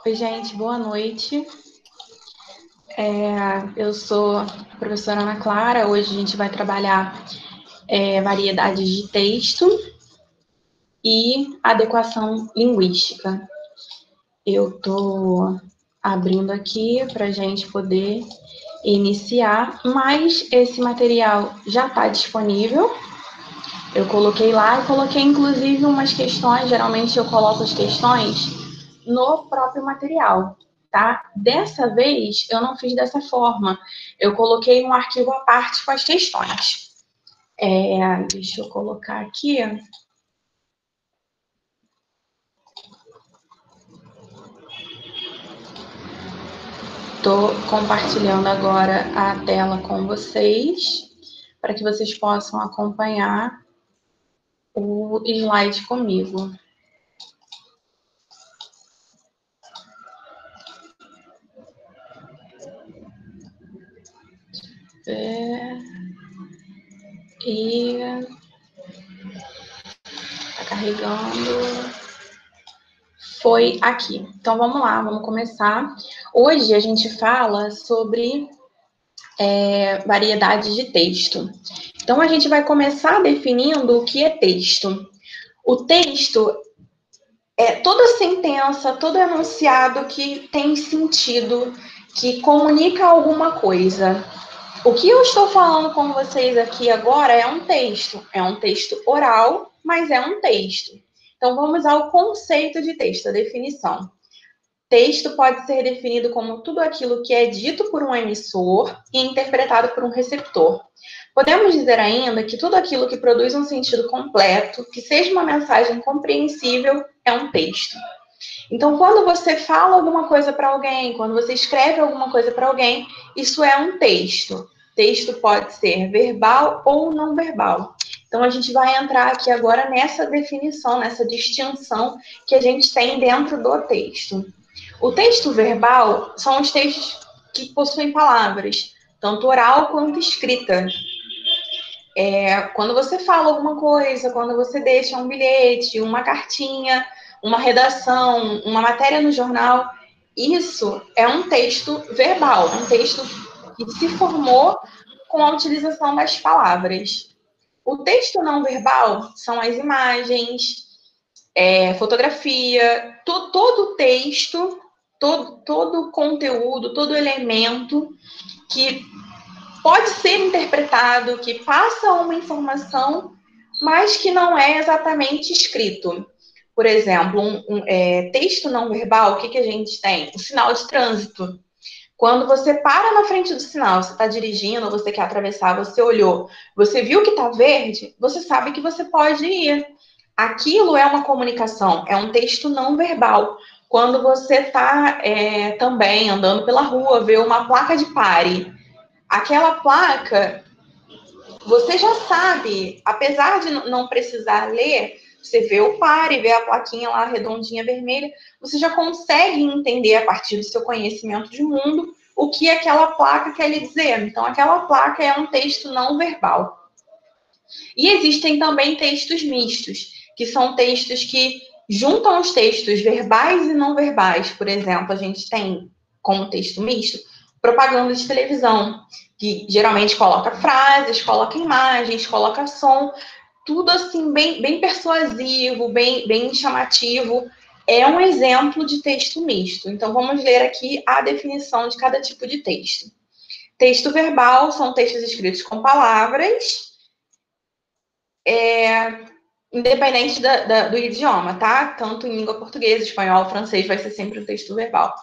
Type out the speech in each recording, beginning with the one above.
Oi, gente, boa noite. Eu sou a professora Ana Clara. Hoje a gente vai trabalhar variedades de texto e adequação linguística. Eu estou abrindo aqui para a gente poder iniciar, mas esse material já está disponível. Eu coloquei lá e coloquei inclusive umas questões. Geralmente eu coloco as questões no próprio material, tá? Dessa vez eu não fiz dessa forma. Eu coloquei um arquivo à parte com as questões. Deixa eu colocar aqui. Estou compartilhando agora a tela com vocês para que vocês possam acompanhar o slide comigo. E tá carregando. Foi aqui. Então vamos lá, vamos começar. Hoje a gente fala sobre variedades de texto. Então a gente vai começar definindo o que é texto. O texto é toda sentença, todo enunciado que tem sentido, que comunica alguma coisa. O que eu estou falando com vocês aqui agora é um texto oral, mas é um texto. Então vamos ao conceito de texto, a definição. Texto pode ser definido como tudo aquilo que é dito por um emissor e interpretado por um receptor. Podemos dizer ainda que tudo aquilo que produz um sentido completo, que seja uma mensagem compreensível, é um texto. Então, quando você fala alguma coisa para alguém, quando você escreve alguma coisa para alguém, isso é um texto. Texto pode ser verbal ou não verbal. Então, a gente vai entrar aqui agora nessa definição, nessa distinção que a gente tem dentro do texto. O texto verbal são os textos que possuem palavras, tanto oral quanto escrita. Quando você fala alguma coisa, quando você deixa um bilhete, uma cartinha, uma redação, uma matéria no jornal, isso é um texto verbal, um texto que se formou com a utilização das palavras. O texto não verbal são as imagens, fotografia, todo texto, todo conteúdo, todo elemento que pode ser interpretado, que passa uma informação, mas que não é exatamente escrito. Por exemplo, texto não verbal, o que a gente tem? O sinal de trânsito. Quando você para na frente do sinal, você está dirigindo, você quer atravessar, você olhou, você viu que está verde, você sabe que você pode ir. Aquilo é uma comunicação, é um texto não verbal. Quando você está também andando pela rua, vê uma placa de pare, aquela placa, você já sabe, apesar de não precisar ler, você vê o pare, vê a plaquinha lá redondinha vermelha, você já consegue entender a partir do seu conhecimento de mundo o que aquela placa quer lhe dizer. Então, aquela placa é um texto não verbal. E existem também textos mistos, que são textos que juntam os textos verbais e não verbais. Por exemplo, a gente tem como texto misto propaganda de televisão, que geralmente coloca frases, coloca imagens, coloca som, tudo assim bem persuasivo, bem chamativo. É um exemplo de texto misto. Então, vamos ler aqui a definição de cada tipo de texto. Texto verbal são textos escritos com palavras, independente do idioma, tá? Tanto em língua portuguesa, espanhol, francês, vai ser sempre um texto verbal.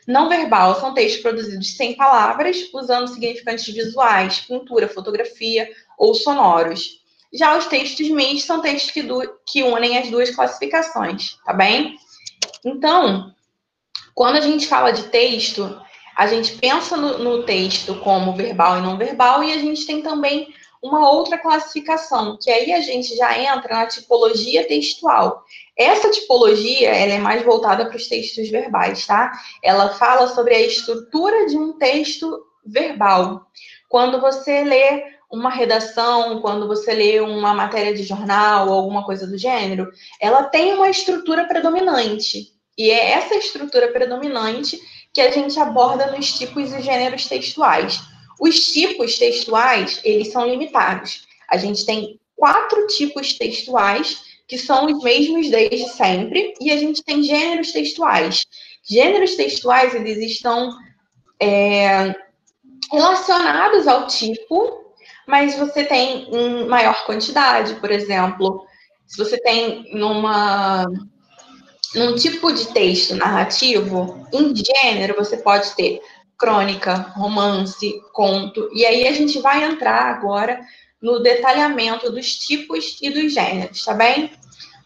Não verbal são textos produzidos sem palavras, usando significantes visuais, pintura, fotografia ou sonoros. Já os textos mistos são textos que unem as duas classificações, tá bem? Então, quando a gente fala de texto, a gente pensa no texto como verbal e não verbal, e a gente tem também uma outra classificação, que aí a gente já entra na tipologia textual. Essa tipologia, ela é mais voltada para os textos verbais, tá? Ela fala sobre a estrutura de um texto verbal. Quando você lê uma redação, quando você lê uma matéria de jornal ou alguma coisa do gênero, ela tem uma estrutura predominante. E é essa estrutura predominante que a gente aborda nos tipos e gêneros textuais. Os tipos textuais, eles são limitados. A gente tem 4 tipos textuais, que são os mesmos desde sempre, e a gente tem gêneros textuais. Gêneros textuais, eles estão relacionados ao tipo, mas você tem em maior quantidade, por exemplo, se você tem num tipo de texto narrativo, em gênero, você pode ter crônica, romance, conto, e aí a gente vai entrar agora no detalhamento dos tipos e dos gêneros, tá bem?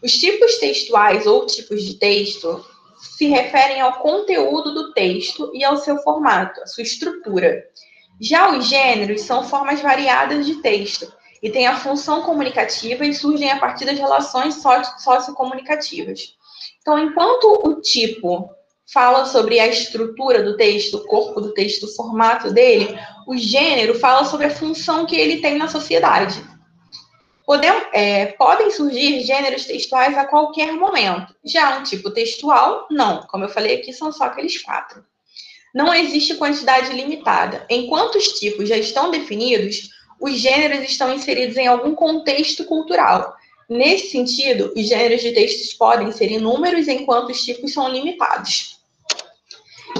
Os tipos textuais ou tipos de texto se referem ao conteúdo do texto e ao seu formato, a sua estrutura. Já os gêneros são formas variadas de texto e têm a função comunicativa e surgem a partir das relações sociocomunicativas. Então, enquanto o tipo fala sobre a estrutura do texto, o corpo do texto, o formato dele, o gênero fala sobre a função que ele tem na sociedade. Podem surgir gêneros textuais a qualquer momento. Já um tipo textual, não. Como eu falei aqui, são só aqueles 4. Não existe quantidade limitada. Enquanto os tipos já estão definidos, os gêneros estão inseridos em algum contexto cultural. Nesse sentido, os gêneros de textos podem ser inúmeros, enquanto os tipos são limitados.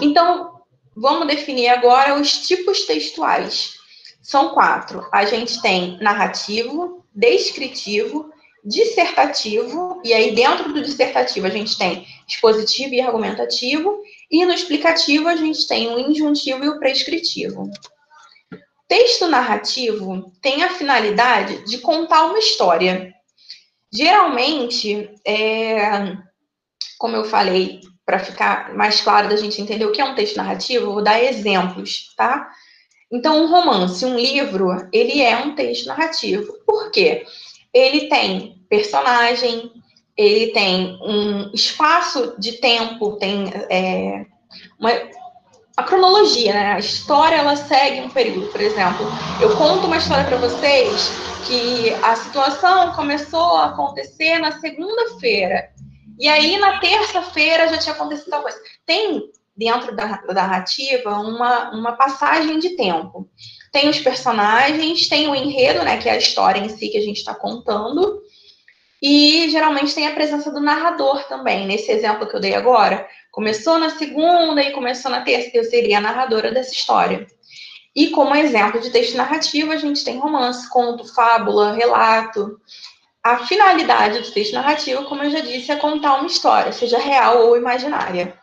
Então, vamos definir agora os tipos textuais. São 4. A gente tem narrativo, descritivo, dissertativo, e aí dentro do dissertativo a gente tem expositivo e argumentativo, e no explicativo a gente tem o injuntivo e o prescritivo. Texto narrativo tem a finalidade de contar uma história. Geralmente, como eu falei, para ficar mais claro da gente entender o que é um texto narrativo, eu vou dar exemplos, tá? Então, um romance, um livro, ele é um texto narrativo. Por quê? Ele tem personagem, ele tem um espaço de tempo, tem a cronologia, né? A história, ela segue um período. Por exemplo, eu conto uma história para vocês que a situação começou a acontecer na segunda-feira. E aí, na terça-feira, já tinha acontecido tal coisa. Tem, dentro da narrativa, uma passagem de tempo. Tem os personagens, tem o enredo, né? Que é a história em si que a gente está contando. E, geralmente, tem a presença do narrador também. Nesse exemplo que eu dei agora, começou na segunda e começou na terça, eu seria a narradora dessa história. E como exemplo de texto narrativo, a gente tem romance, conto, fábula, relato. A finalidade do texto narrativo, como eu já disse, é contar uma história, seja real ou imaginária.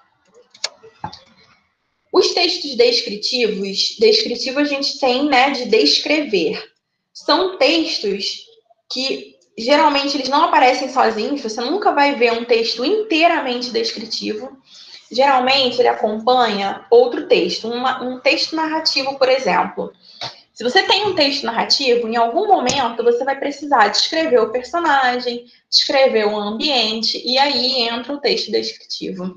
Os textos descritivos a gente tem, né, de descrever. São textos que geralmente eles não aparecem sozinhos, você nunca vai ver um texto inteiramente descritivo. Geralmente ele acompanha outro texto, um texto narrativo, por exemplo. Se você tem um texto narrativo, em algum momento você vai precisar descrever o personagem, descrever o ambiente, e aí entra o texto descritivo.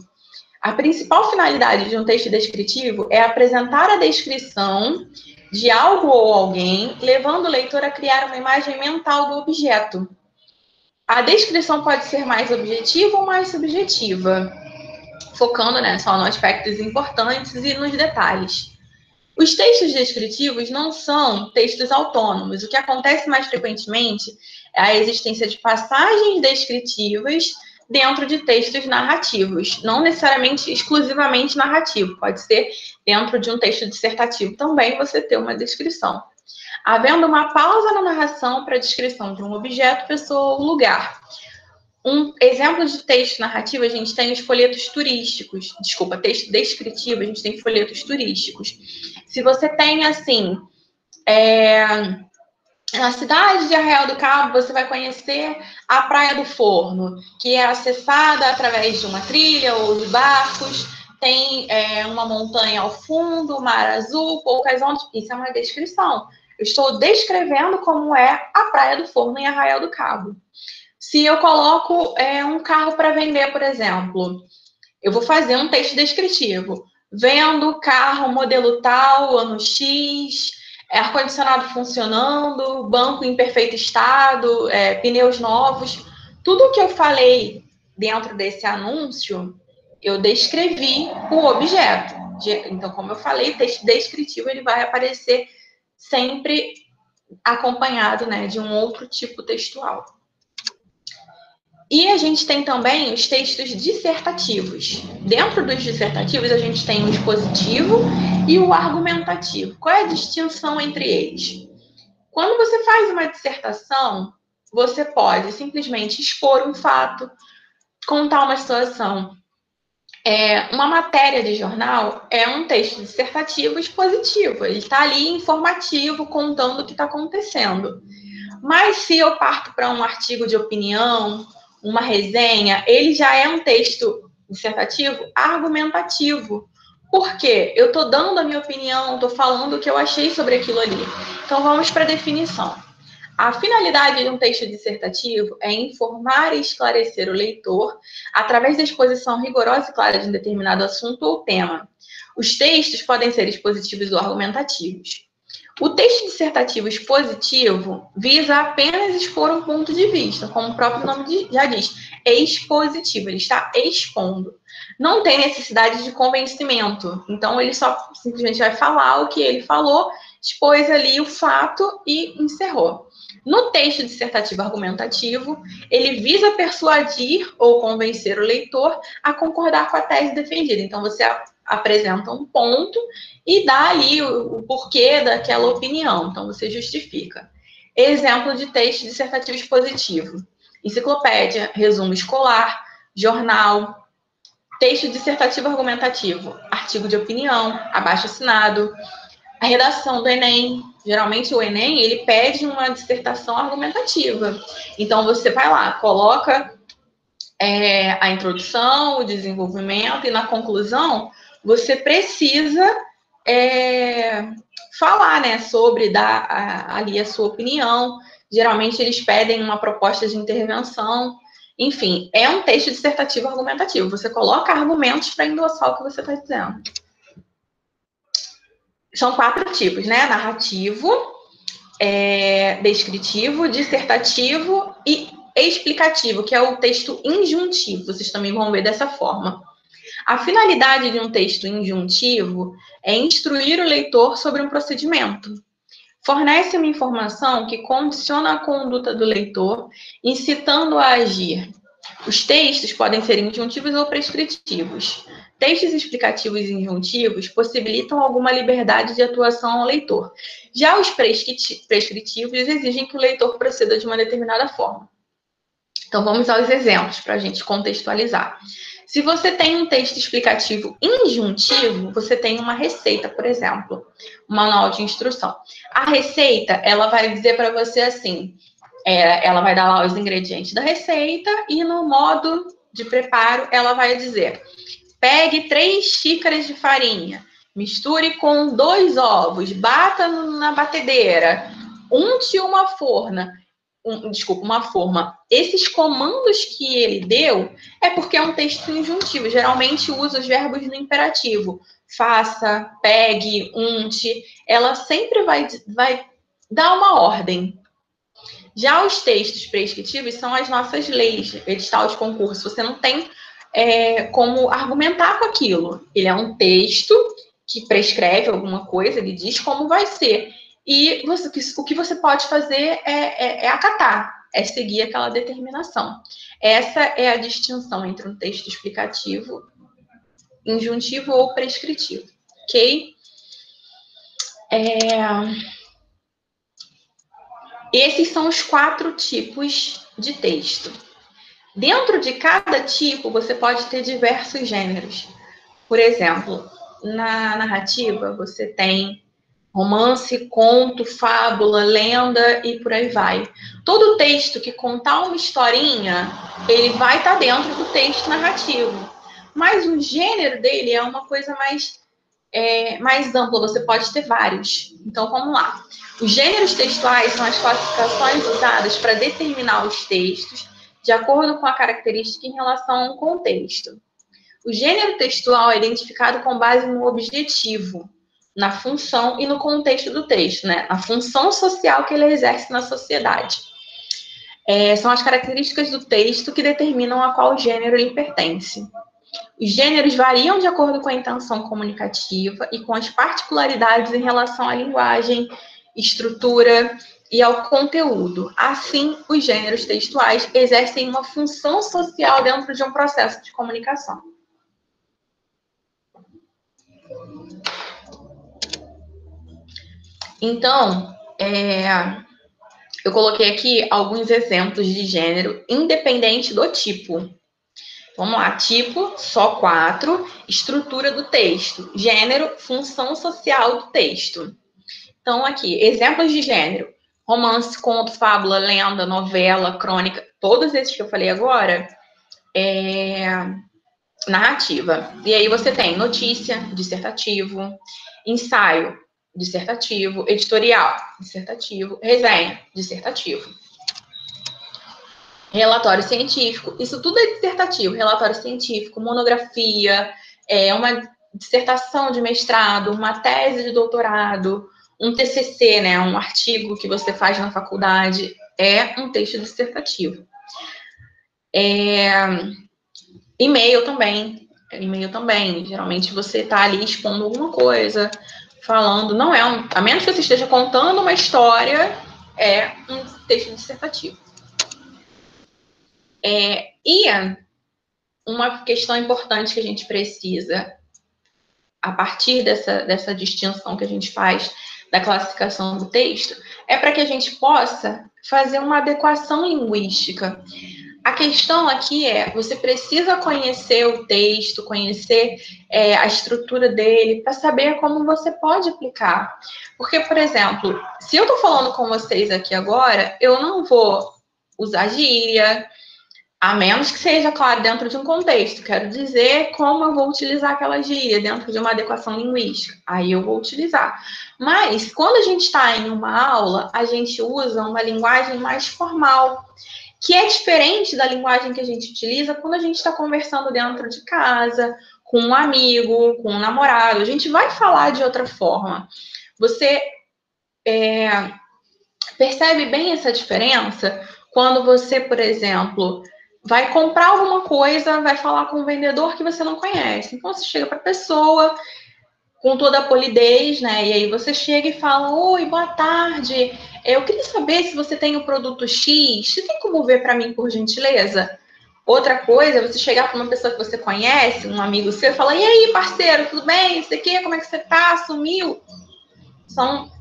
A principal finalidade de um texto descritivo é apresentar a descrição de algo ou alguém, levando o leitor a criar uma imagem mental do objeto. A descrição pode ser mais objetiva ou mais subjetiva, focando, né, só nos aspectos importantes e nos detalhes. Os textos descritivos não são textos autônomos. O que acontece mais frequentemente é a existência de passagens descritivas dentro de textos narrativos, não necessariamente exclusivamente narrativo, pode ser dentro de um texto dissertativo também você ter uma descrição. Havendo uma pausa na narração para a descrição de um objeto, pessoa ou lugar. Um exemplo de texto narrativo, a gente tem os folhetos turísticos. Desculpa, texto descritivo, a gente tem folhetos turísticos. Se você tem, assim, na cidade de Arraial do Cabo, você vai conhecer a Praia do Forno, que é acessada através de uma trilha ou de barcos. Tem uma montanha ao fundo, mar azul, poucas ondas. Isso é uma descrição. Eu estou descrevendo como é a Praia do Forno em Arraial do Cabo. Se eu coloco um carro para vender, por exemplo, eu vou fazer um texto descritivo. Vendo carro modelo tal, ano X, ar-condicionado funcionando, banco em perfeito estado, pneus novos. Tudo que eu falei dentro desse anúncio eu descrevi o objeto. Então, como eu falei, texto descritivo ele vai aparecer sempre acompanhado, né, de um outro tipo textual. E a gente tem também os textos dissertativos. Dentro dos dissertativos, a gente tem o expositivo e o argumentativo. Qual é a distinção entre eles? Quando você faz uma dissertação, você pode simplesmente expor um fato, contar uma situação. Uma matéria de jornal é um texto dissertativo expositivo. Ele está ali informativo, contando o que está acontecendo. Mas se eu parto para um artigo de opinião, uma resenha, ele já é um texto dissertativo argumentativo. Por quê? Eu estou dando a minha opinião, estou falando o que eu achei sobre aquilo ali. Então, vamos para a definição. A finalidade de um texto dissertativo é informar e esclarecer o leitor através da exposição rigorosa e clara de um determinado assunto ou tema. Os textos podem ser expositivos ou argumentativos. O texto dissertativo expositivo visa apenas expor um ponto de vista, como o próprio nome já diz, é expositivo, ele está expondo. Não tem necessidade de convencimento, então ele só simplesmente vai falar o que ele falou, expôs ali o fato e encerrou. No texto dissertativo argumentativo, ele visa persuadir ou convencer o leitor a concordar com a tese defendida. Então, você apresenta um ponto e dá ali o porquê daquela opinião. Então, você justifica. Exemplo de texto dissertativo expositivo: enciclopédia, resumo escolar, jornal. Texto dissertativo argumentativo: artigo de opinião, abaixo-assinado. A redação do Enem, geralmente o Enem, ele pede uma dissertação argumentativa. Então, você vai lá, coloca a introdução, o desenvolvimento, e na conclusão, você precisa falar, né, sobre dar ali a sua opinião. Geralmente, eles pedem uma proposta de intervenção. Enfim, é um texto dissertativo argumentativo. Você coloca argumentos para endossar o que você está dizendo. São 4 tipos, né? Narrativo, descritivo, dissertativo e explicativo, que é o texto injuntivo. Vocês também vão ver dessa forma. A finalidade de um texto injuntivo é instruir o leitor sobre um procedimento. Fornece uma informação que condiciona a conduta do leitor, incitando-o a agir. Os textos podem ser injuntivos ou prescritivos. Textos explicativos e injuntivos possibilitam alguma liberdade de atuação ao leitor. Já os prescritivos exigem que o leitor proceda de uma determinada forma. Então, vamos aos exemplos para a gente contextualizar. Se você tem um texto explicativo injuntivo, você tem uma receita, por exemplo, um manual de instrução. A receita, ela vai dizer para você assim, ela vai dar lá os ingredientes da receita e no modo de preparo, ela vai dizer: pegue 3 xícaras de farinha, misture com 2 ovos, bata na batedeira, unte uma forma. Esses comandos que ele deu é porque é um texto injuntivo. Geralmente usa os verbos no imperativo. Faça, pegue, unte. Ela sempre vai dar uma ordem. Já os textos prescritivos são as nossas leis, edital de concurso. Você não tem como argumentar com aquilo. Ele é um texto que prescreve alguma coisa, ele diz como vai ser. E o que você pode fazer é acatar, é seguir aquela determinação. Essa é a distinção entre um texto explicativo, injuntivo ou prescritivo, ok? Esses são os 4 tipos de texto. Dentro de cada tipo, você pode ter diversos gêneros. Por exemplo, na narrativa, você tem romance, conto, fábula, lenda e por aí vai. Todo texto que contar uma historinha, ele vai estar dentro do texto narrativo. Mas o gênero dele é uma coisa mais ampla, você pode ter vários. Então, vamos lá. Os gêneros textuais são as classificações usadas para determinar os textos de acordo com a característica em relação a um contexto. O gênero textual é identificado com base no objetivo, na função e no contexto do texto, né? A função social que ele exerce na sociedade. São as características do texto que determinam a qual gênero ele pertence. Os gêneros variam de acordo com a intenção comunicativa e com as particularidades em relação à linguagem, estrutura e ao conteúdo. Assim, os gêneros textuais exercem uma função social dentro de um processo de comunicação. Então, eu coloquei aqui alguns exemplos de gênero, independente do tipo. Vamos lá, tipo, só 4, estrutura do texto, gênero, função social do texto. Então, aqui, exemplos de gênero: romance, conto, fábula, lenda, novela, crônica, todos esses que eu falei agora, narrativa. E aí você tem notícia, dissertativo, ensaio, dissertativo, editorial, dissertativo, resenha, dissertativo. Relatório científico, isso tudo é dissertativo, relatório científico, monografia, uma dissertação de mestrado, uma tese de doutorado, um TCC, né, um artigo que você faz na faculdade, é um texto dissertativo. E-mail também, geralmente você está ali expondo alguma coisa, falando, não é a menos que você esteja contando uma história, é um texto dissertativo. E uma questão importante que a gente precisa, a partir dessa distinção que a gente faz da classificação do texto, é para que a gente possa fazer uma adequação linguística. A questão aqui você precisa conhecer o texto, conhecer a estrutura dele, para saber como você pode aplicar. Porque, por exemplo, se eu estou falando com vocês aqui agora, eu não vou usar gíria, a menos que seja, claro, dentro de um contexto. Quero dizer como eu vou utilizar aquela gíria dentro de uma adequação linguística. Aí eu vou utilizar. Mas, quando a gente está em uma aula, a gente usa uma linguagem mais formal, que é diferente da linguagem que a gente utiliza quando a gente está conversando dentro de casa, com um amigo, com um namorado. A gente vai falar de outra forma. Você percebe bem essa diferença quando você, por exemplo, vai comprar alguma coisa, vai falar com um vendedor que você não conhece. Então, você chega para a pessoa com toda a polidez, né? E aí você chega e fala: oi, boa tarde, eu queria saber se você tem o produto X, você tem como ver para mim, por gentileza? Outra coisa é você chegar para uma pessoa que você conhece, um amigo seu, e falar: e aí, parceiro, tudo bem? Isso aqui, como é que você tá? Sumiu? São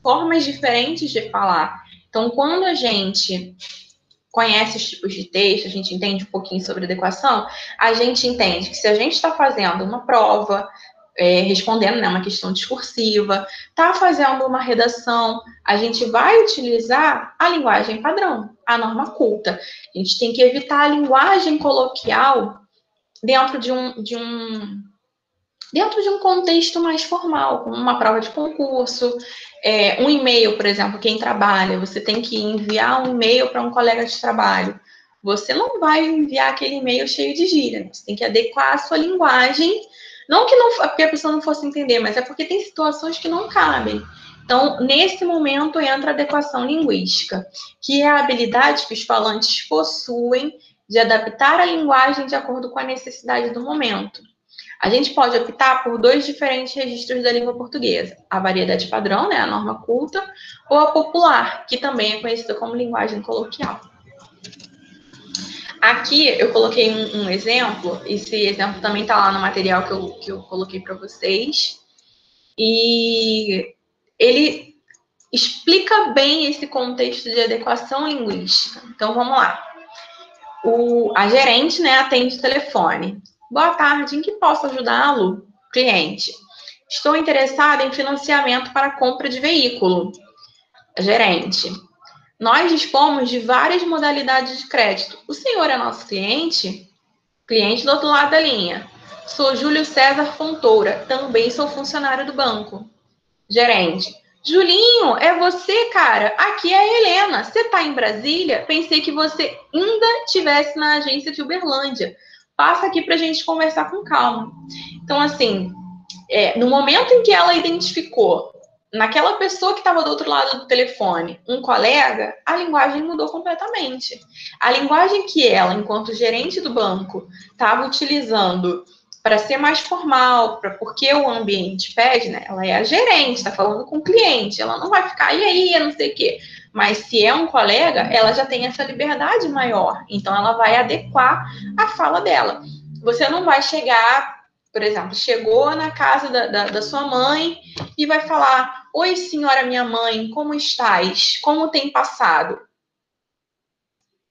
formas diferentes de falar. Então, quando a gente conhece os tipos de texto, a gente entende um pouquinho sobre adequação, a gente entende que se a gente está fazendo uma prova, respondendo, né, uma questão discursiva, está fazendo uma redação, a gente vai utilizar a linguagem padrão, a norma culta. A gente tem que evitar a linguagem coloquial dentro de um contexto mais formal, como uma prova de concurso, um e-mail, por exemplo, quem trabalha, você tem que enviar um e-mail para um colega de trabalho. Você não vai enviar aquele e-mail cheio de gíria, você tem que adequar a sua linguagem, não porque a pessoa não fosse entender, mas é porque tem situações que não cabem. Então, nesse momento, entra a adequação linguística, que é a habilidade que os falantes possuem de adaptar a linguagem de acordo com a necessidade do momento. A gente pode optar por 2 diferentes registros da língua portuguesa: a variedade padrão, né, a norma culta, ou a popular, que também é conhecida como linguagem coloquial. Aqui eu coloquei um exemplo, esse exemplo também está lá no material que eu coloquei para vocês, e ele explica bem esse contexto de adequação linguística. Então, vamos lá. A gerente, né, atende o telefone. Boa tarde, em que posso ajudá-lo? Cliente: estou interessada em financiamento para compra de veículo. Gerente: nós dispomos de várias modalidades de crédito. O senhor é nosso cliente? Cliente do outro lado da linha: sou Júlio César Fontoura, também sou funcionário do banco. Gerente: Julinho, é você, cara? Aqui é a Helena. Você tá em Brasília? Pensei que você ainda estivesse na agência de Uberlândia. Passa aqui pra gente conversar com calma. Então, assim, no momento em que ela identificou naquela pessoa que estava do outro lado do telefone, um colega, a linguagem mudou completamente. A linguagem que ela, enquanto gerente do banco, estava utilizando para ser mais formal, porque o ambiente pede, né? Ela é a gerente, está falando com o cliente, ela não vai ficar, e aí, não sei o quê. Mas se é um colega, ela já tem essa liberdade maior, então ela vai adequar a fala dela. Você não vai chegar, por exemplo, chegou na casa da sua mãe e vai falar: oi, senhora minha mãe, como estás? Como tem passado?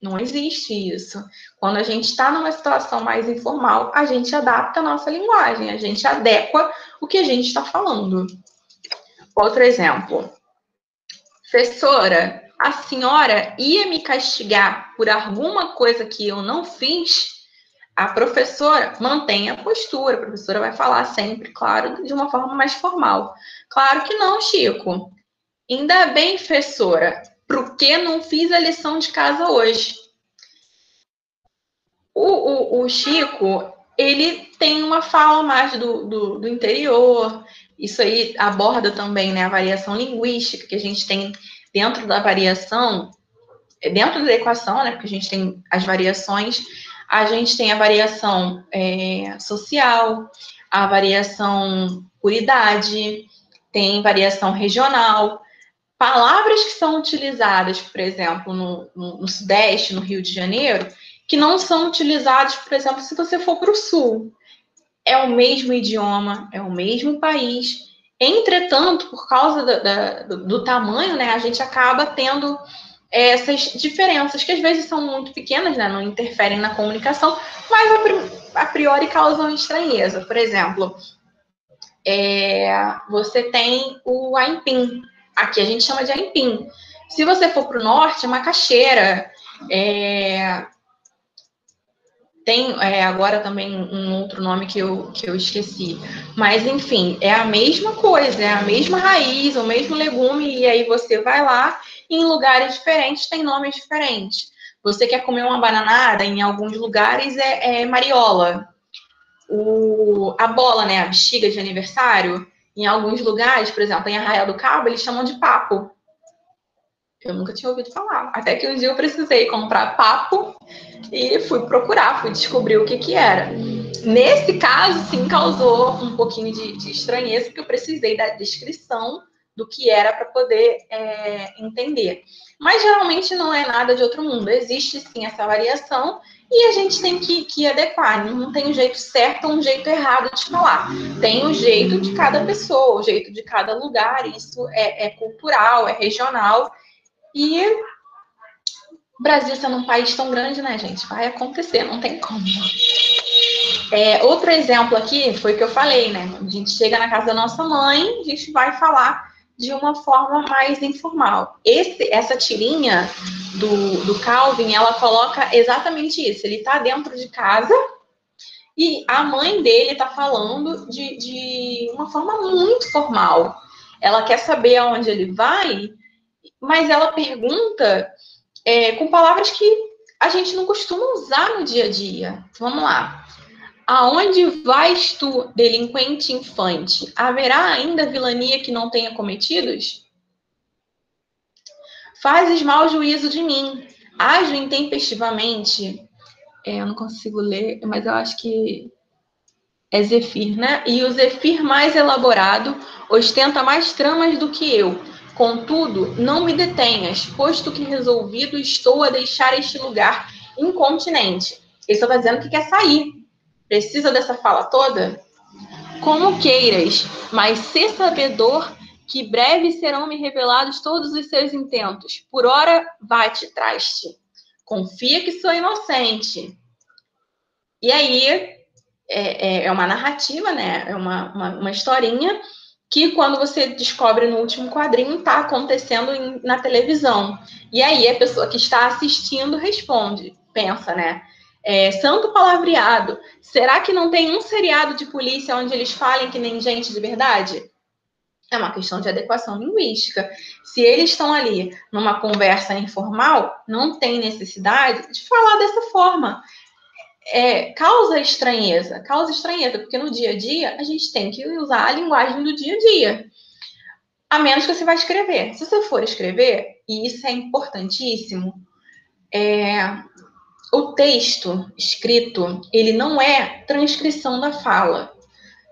Não existe isso. Quando a gente está numa situação mais informal, a gente adapta a nossa linguagem, a gente adequa o que a gente está falando. Outro exemplo. Professora, a senhora ia me castigar por alguma coisa que eu não fiz? A professora mantém a postura, a professora vai falar sempre, claro, de uma forma mais formal. Claro que não, Chico. Ainda bem, professora, porque não fiz a lição de casa hoje. O Chico, ele tem uma fala mais do interior, isso aí aborda também, né, a variação linguística que a gente tem dentro da variação, dentro da equação, né, porque a gente tem as variações, a gente tem a variação social, a variação por idade, tem variação regional, palavras que são utilizadas, por exemplo, no Sudeste, no Rio de Janeiro, que não são utilizadas, por exemplo, se você for para o Sul. É o mesmo idioma, é o mesmo país. Entretanto, por causa do tamanho, né, a gente acaba tendo essas diferenças, que às vezes são muito pequenas, né, não interferem na comunicação, mas a priori causam estranheza. Por exemplo, você tem o aipim. Aqui a gente chama de aipim. Se você for para o norte, é macaxeira. Tem agora também um outro nome que eu esqueci. Mas, enfim, é a mesma coisa, é a mesma raiz, o mesmo legume, e aí você vai lá, e em lugares diferentes tem nomes diferentes. Você quer comer uma bananada, em alguns lugares é mariola. A bola, né, a bexiga de aniversário, em alguns lugares, por exemplo, em Arraial do Cabo, eles chamam de papo. Eu nunca tinha ouvido falar. Até que um dia eu precisei comprar papo e fui procurar, fui descobrir o que era. Nesse caso, sim, causou um pouquinho de estranheza, porque eu precisei da descrição do que era para poder entender. Mas geralmente não é nada de outro mundo. Existe sim essa variação e a gente tem que adequar. Não tem um jeito certo ou um jeito errado de falar. Tem o jeito de cada pessoa, o jeito de cada lugar. Isso é cultural, é regional. E o Brasil sendo um país tão grande, né, gente? Vai acontecer, não tem como. Outro exemplo aqui foi o que eu falei, né? A gente chega na casa da nossa mãe, a gente vai falar de uma forma mais informal. Essa tirinha do Calvin, ela coloca exatamente isso. Ele está dentro de casa e a mãe dele está falando de uma forma muito formal. Ela quer saber aonde ele vai, mas ela pergunta com palavras que a gente não costuma usar no dia a dia. Vamos lá. Aonde vais tu, delinquente infante? Haverá ainda vilania que não tenha cometidos? Fazes mau juízo de mim. Ajo intempestivamente. Eu não consigo ler, mas eu acho que é Zefir, né? E o Zefir mais elaborado ostenta mais tramas do que eu. Contudo, não me detenhas, posto que resolvido estou a deixar este lugar incontinente. Ele só está dizendo que quer sair. Precisa dessa fala toda? Como queiras, mas sê sabedor que breve serão-me revelados todos os seus intentos. Por ora, vai-te, traz-te. Confia que sou inocente. E aí, é uma narrativa, né? É uma historinha que quando você descobre no último quadrinho está acontecendo na televisão. E aí a pessoa que está assistindo responde, pensa, né? Santo palavreado, será que não tem um seriado de polícia onde eles falem que nem gente de verdade? É uma questão de adequação linguística. Se eles estão ali numa conversa informal, não tem necessidade de falar dessa forma. Causa estranheza, porque no dia a dia a gente tem que usar a linguagem do dia a dia. a menos que você vá escrever. Se você for escrever, e isso é importantíssimo, o texto escrito, ele não é transcrição da fala.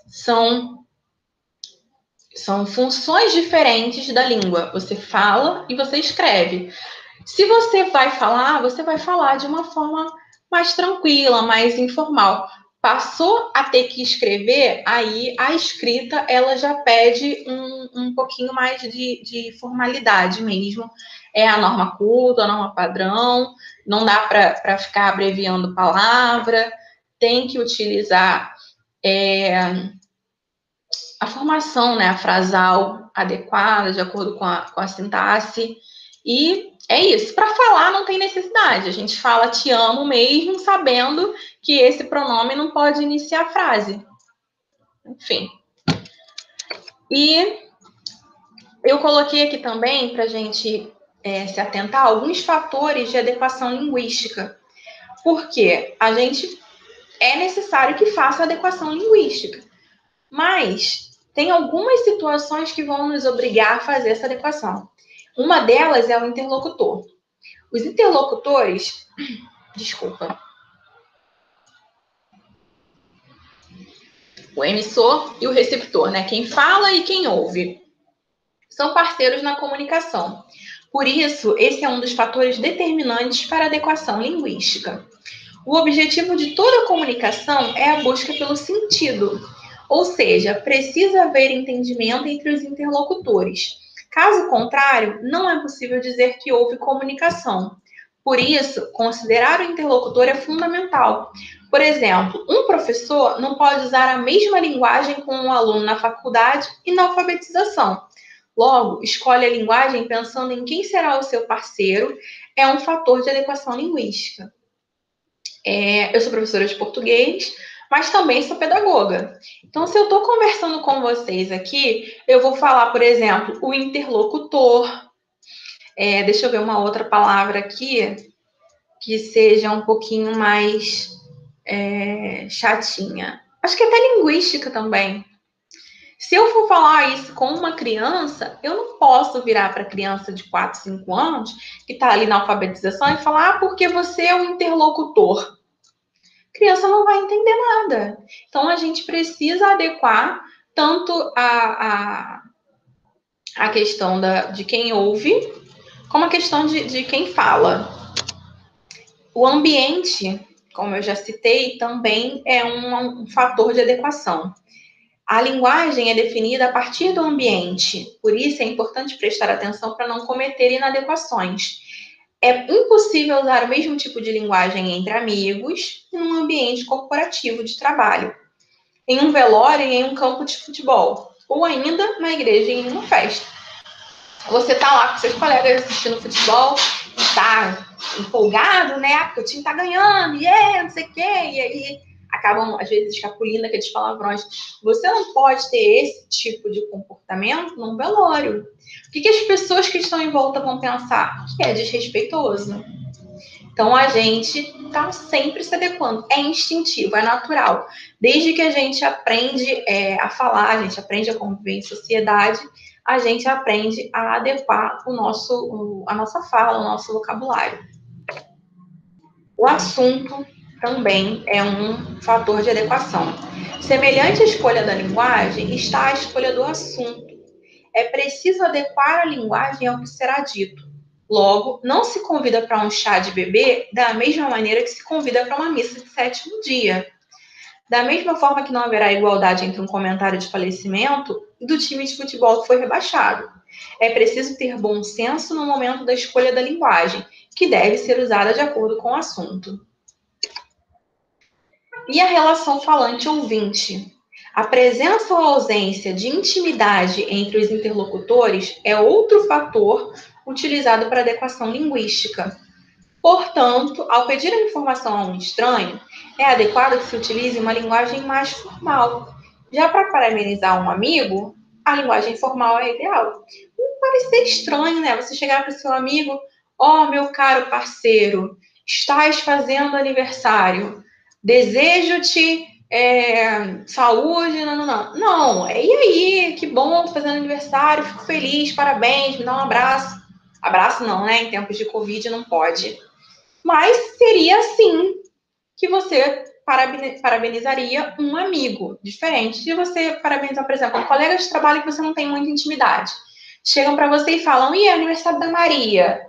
São funções diferentes da língua. Você fala e você escreve. Se você vai falar de uma forma mais tranquila, mais informal. Passou a ter que escrever, aí a escrita ela já pede um pouquinho mais de formalidade mesmo. É a norma culta, a norma padrão, não dá para ficar abreviando palavra, tem que utilizar a formação, né, a frasal adequada, de acordo com a sintaxe. E é isso. Para falar não tem necessidade. A gente fala te amo mesmo, sabendo que esse pronome não pode iniciar a frase. Enfim. E eu coloquei aqui também, para a gente se atentar, alguns fatores de adequação linguística. Porque é necessário que faça adequação linguística. Mas tem algumas situações que vão nos obrigar a fazer essa adequação. Uma delas é o interlocutor. Os interlocutores, desculpa, o emissor e o receptor, né? Quem fala e quem ouve, são parceiros na comunicação. Por isso, esse é um dos fatores determinantes para a adequação linguística. O objetivo de toda comunicação é a busca pelo sentido, ou seja, precisa haver entendimento entre os interlocutores. Caso contrário, não é possível dizer que houve comunicação. Por isso, considerar o interlocutor é fundamental. Por exemplo, um professor não pode usar a mesma linguagem com um aluno na faculdade e na alfabetização. Logo, escolhe a linguagem pensando em quem será o seu parceiro, é um fator de adequação linguística. Eu sou professora de português, mas também sou pedagoga. Então, se eu estou conversando com vocês aqui, eu vou falar, por exemplo, o interlocutor. Deixa eu ver uma outra palavra aqui que seja um pouquinho mais chatinha. Acho que até linguística também. Se eu for falar isso com uma criança, eu não posso virar para a criança de 4, 5 anos, que está ali na alfabetização, e falar, porque você é o interlocutor. A criança não vai entender nada. Então, a gente precisa adequar tanto a questão de quem ouve, como a questão de quem fala. O ambiente, como eu já citei, também é um fator de adequação. A linguagem é definida a partir do ambiente, por isso é importante prestar atenção para não cometer inadequações. É impossível usar o mesmo tipo de linguagem entre amigos em um ambiente corporativo de trabalho, em um velório e em um campo de futebol, ou ainda na igreja e em uma festa. Você está lá com seus colegas assistindo futebol e está empolgado, né? Porque o time está ganhando, não sei o quê, e aí acabam, às vezes, escapulindo aqueles palavrões. Você não pode ter esse tipo de comportamento num velório. O que as pessoas que estão em volta vão pensar? Que é desrespeitoso. Então, a gente está sempre se adequando. É instintivo, é natural. Desde que a gente aprende a falar, a gente aprende a conviver em sociedade, a gente aprende a adequar a nossa fala, o nosso vocabulário. O assunto também é um fator de adequação. Semelhante à escolha da linguagem, está a escolha do assunto. É preciso adequar a linguagem ao que será dito. Logo, não se convida para um chá de bebê da mesma maneira que se convida para uma missa de sétimo dia. Da mesma forma que não haverá igualdade entre um comentário de falecimento e do time de futebol que foi rebaixado. É preciso ter bom senso no momento da escolha da linguagem, que deve ser usada de acordo com o assunto. E a relação falante-ouvinte? A presença ou ausência de intimidade entre os interlocutores é outro fator utilizado para adequação linguística. Portanto, ao pedir a informação a um estranho, é adequado que se utilize uma linguagem mais formal. Já para parabenizar um amigo, a linguagem formal é ideal. Não parece ser estranho, né? Você chegar para o seu amigo, meu caro parceiro, estás fazendo aniversário. Desejo-te saúde, não. Não, e aí, que bom, tô fazendo aniversário, fico feliz, parabéns, me dá um abraço. Abraço não, né? Em tempos de Covid não pode. Mas seria assim que você parabenizaria um amigo, diferente de você parabenizar, por exemplo, um colega de trabalho que você não tem muita intimidade. Chegam para você e falam, e é aniversário da Maria?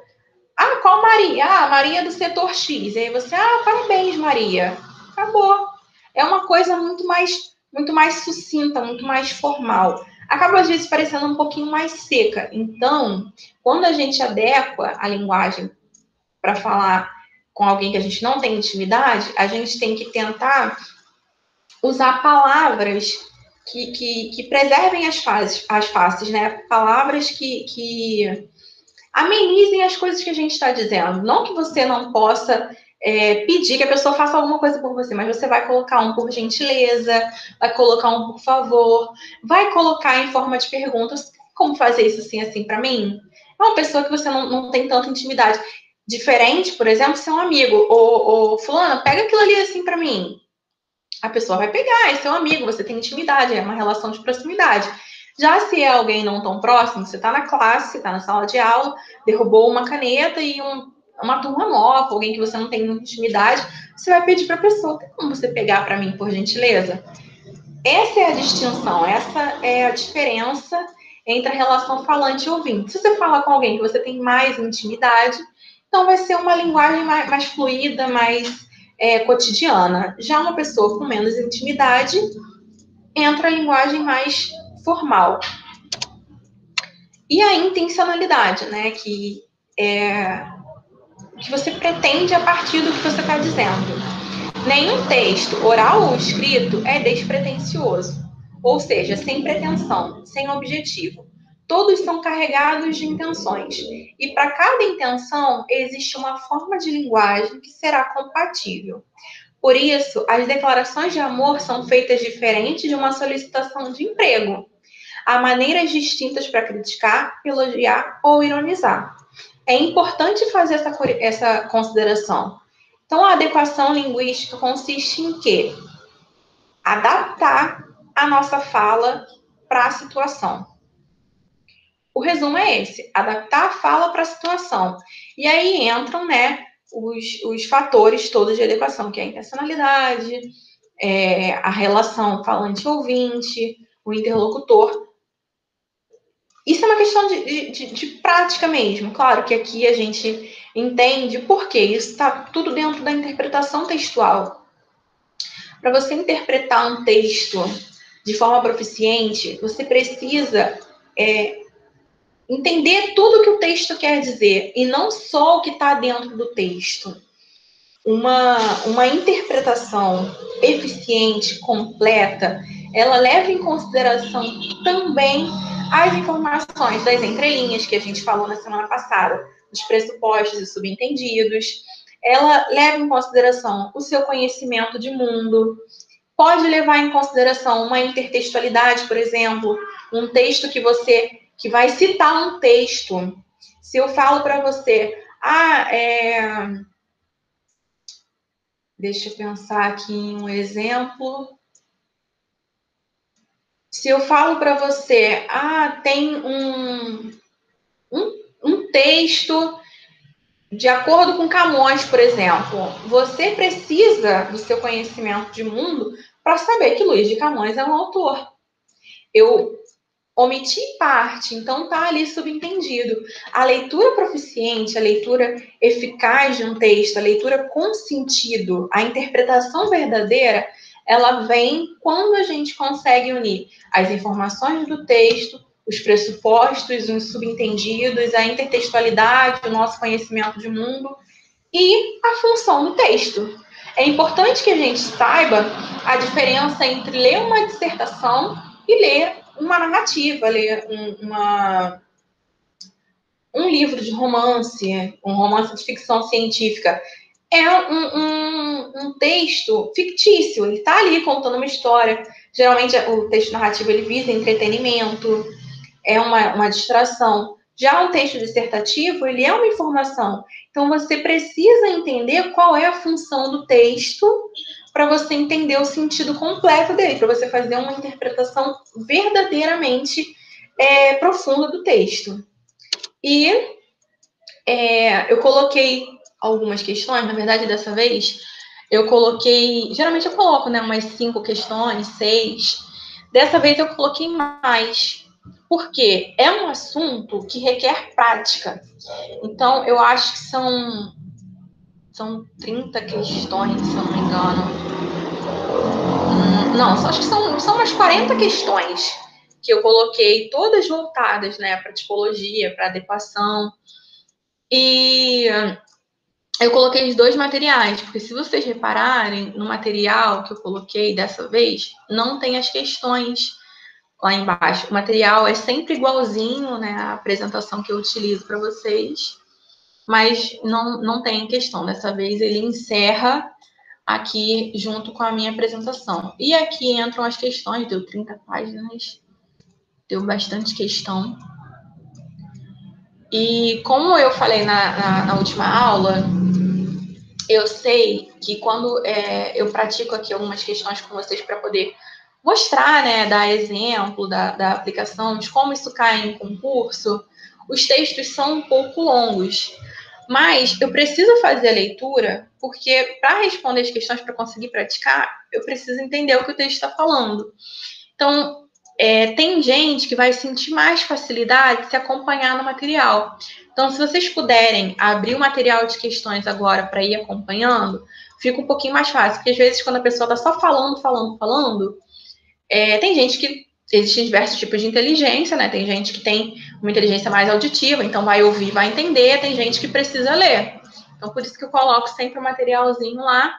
Ah, qual Maria? Ah, Maria do setor X. E aí você, parabéns, Maria. Acabou. É uma coisa muito mais sucinta, muito mais formal. Acaba, às vezes, parecendo um pouquinho mais seca. Então, quando a gente adequa a linguagem para falar com alguém que a gente não tem intimidade, a gente tem que tentar usar palavras que preservem as faces, né? Palavras que amenizem as coisas que a gente está dizendo. Não que você não possa pedir que a pessoa faça alguma coisa por você, mas você vai colocar um por gentileza, vai colocar um por favor, vai colocar em forma de perguntas, como fazer isso assim para mim? É uma pessoa que você não tem tanta intimidade. Diferente, por exemplo, ser um amigo. Ô, fulana, pega aquilo ali assim para mim. A pessoa vai pegar, é seu amigo, você tem intimidade, é uma relação de proximidade. Já se é alguém não tão próximo, você está na classe, está na sala de aula, derrubou uma caneta e uma turma nova, alguém que você não tem muita intimidade, você vai pedir para a pessoa, tem como você pegar para mim, por gentileza? Essa é a distinção, essa é a diferença entre a relação falante e ouvinte. Se você fala com alguém que você tem mais intimidade, então vai ser uma linguagem mais fluida, mais cotidiana. Já uma pessoa com menos intimidade, entra a linguagem mais formal. E a intencionalidade, né? Que você pretende a partir do que você está dizendo. Nenhum texto, oral ou escrito, é despretensioso, ou seja, sem pretensão, sem objetivo. Todos são carregados de intenções, e para cada intenção existe uma forma de linguagem que será compatível. Por isso, as declarações de amor são feitas diferentes de uma solicitação de emprego. Há maneiras distintas para criticar, elogiar ou ironizar. É importante fazer essa consideração. Então, a adequação linguística consiste em quê? Adaptar a nossa fala para a situação. O resumo é esse: adaptar a fala para a situação. E aí entram, né, os fatores todos de adequação, que é a intencionalidade, a relação falante-ouvinte, o interlocutor. Isso é uma questão de prática mesmo. Claro que aqui a gente entende por quê. Isso está tudo dentro da interpretação textual. Para você interpretar um texto de forma proficiente, você precisa entender tudo que o texto quer dizer e não só o que está dentro do texto. Uma interpretação eficiente, completa, ela leva em consideração também as informações das entrelinhas que a gente falou na semana passada, dos pressupostos e subentendidos. Ela leva em consideração o seu conhecimento de mundo, pode levar em consideração uma intertextualidade, por exemplo, um texto que vai citar um texto. Se eu falo para você, deixa eu pensar aqui em um exemplo. Se eu falo para você, tem um texto de acordo com Camões, por exemplo, você precisa do seu conhecimento de mundo para saber que Luís de Camões é um autor. Eu omiti parte, então está ali subentendido. A leitura proficiente, a leitura eficaz de um texto, a leitura com sentido, a interpretação verdadeira, ela vem quando a gente consegue unir as informações do texto, os pressupostos, os subentendidos, a intertextualidade, o nosso conhecimento de mundo e a função do texto. É importante que a gente saiba a diferença entre ler uma dissertação e ler uma narrativa, ler um livro de romance, um romance de ficção científica. É um texto fictício, ele está ali contando uma história. Geralmente o texto narrativo ele visa entretenimento, é uma distração. Já um texto dissertativo, ele é uma informação. Então, você precisa entender qual é a função do texto para você entender o sentido completo dele, para você fazer uma interpretação verdadeiramente profunda do texto. E eu coloquei algumas questões, na verdade, dessa vez, eu coloquei... Geralmente eu coloco, né, umas 5 questões, 6. Dessa vez eu coloquei mais, porque é um assunto que requer prática. Então, eu acho que são 30 questões, se eu não me engano. Não, acho que são umas 40 questões que eu coloquei, todas voltadas, né, para tipologia, para adequação. E eu coloquei os 2 materiais, porque se vocês repararem, no material que eu coloquei dessa vez, não tem as questões lá embaixo. O material é sempre igualzinho, né, à apresentação que eu utilizo para vocês, mas não tem questão. Dessa vez ele encerra aqui junto com a minha apresentação. E aqui entram as questões, deu 30 páginas, deu bastante questão. E como eu falei na última aula, eu sei que quando eu pratico aqui algumas questões com vocês para poder mostrar, né, dar exemplo da aplicação, de como isso cai em concurso, os textos são um pouco longos. Mas eu preciso fazer a leitura, porque para responder as questões, para conseguir praticar, eu preciso entender o que o texto está falando. Então, tem gente que vai sentir mais facilidade se acompanhar no material. Então, se vocês puderem abrir o material de questões agora para ir acompanhando, fica um pouquinho mais fácil. Porque às vezes, quando a pessoa está só falando, tem gente que... Existem diversos tipos de inteligência, né? Tem gente que tem uma inteligência mais auditiva, então vai ouvir, vai entender. Tem gente que precisa ler. Então, por isso que eu coloco sempre o materialzinho lá.